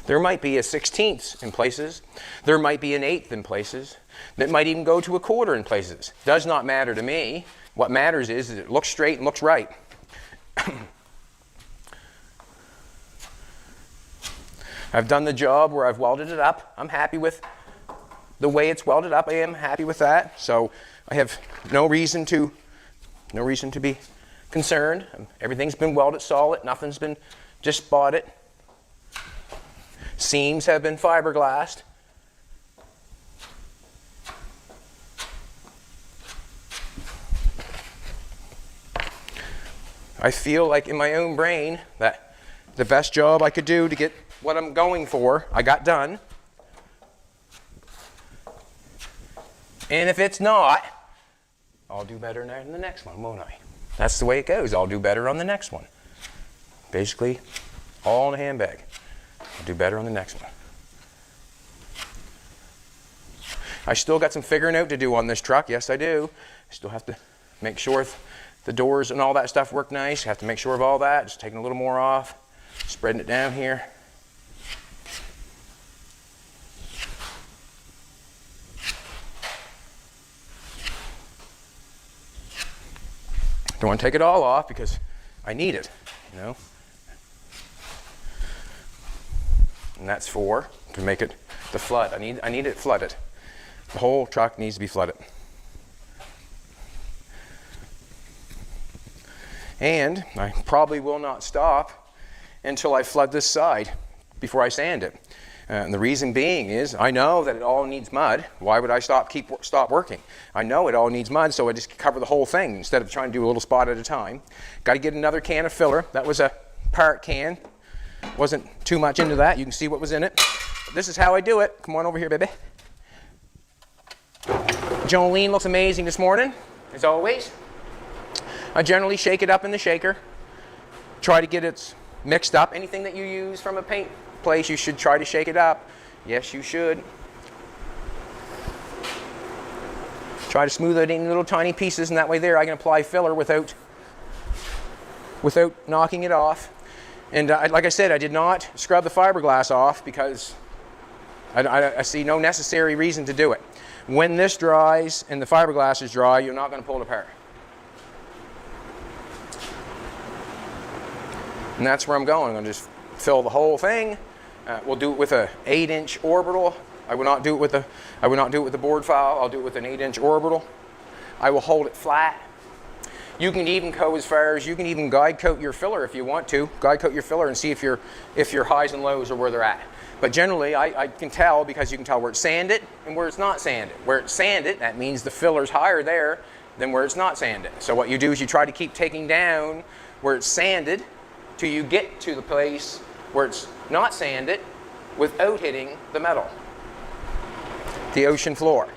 There might be a 1/16 in places. There might be an 1/8 in places. That might even go to a 1/4 in places. Does not matter to me. What matters is it looks straight and looks right. I've done the job where I've welded it up. I'm happy with the way it's welded up. I am happy with that. So I have no reason to be concerned. Everything's been welded solid. Nothing's been just spotted. Seams have been fiberglassed. I feel like in my own brain that the best job I could do to get what I'm going for, I got done. And if it's not, I'll do better in the next one, won't I? That's the way it goes. I'll do better on the next one. Basically, all in a handbag. I'll do better on the next one. I still got some figuring out to do on this truck. Yes, I do. I still have to make sure the doors and all that stuff work nice. I have to make sure of all that. Just taking a little more off, spreading it down here. Don't want to take it all off because I need it, you know. And that's to make it the flood. I need it flooded. The whole truck needs to be flooded. And I probably will not stop until I flood this side before I sand it. And the reason being is I know that it all needs mud. Why would I stop working? I know it all needs mud, so I just cover the whole thing instead of trying to do a little spot at a time. Got to get another can of filler. That was a part can. Wasn't too much into that. You can see what was in it. But this is how I do it. Come on over here, baby. Jolene looks amazing this morning, as always. I generally shake it up in the shaker. Try to get it mixed up. Anything that you use from a paint place, you should try to shake it up. Yes, you should. Try to smooth it in little tiny pieces, and that way there I can apply filler without knocking it off. And like I said, I did not scrub the fiberglass off because I see no necessary reason to do it. When this dries and the fiberglass is dry, you're not going to pull it apart. And that's where I'm going. I'm going to just fill the whole thing. We'll do it with an 8-inch orbital. I will not do it with the board file. I'll do it with an 8-inch orbital. I will hold it flat. You can even go as far as you can even guide coat your filler if you want to. Guide coat your filler and see if your highs and lows are where they're at. But generally, I can tell because you can tell where it's sanded and where it's not sanded. Where it's sanded, that means the filler's higher there than where it's not sanded. So what you do is you try to keep taking down where it's sanded till you get to the place where it's not sanded without hitting the metal, the ocean floor.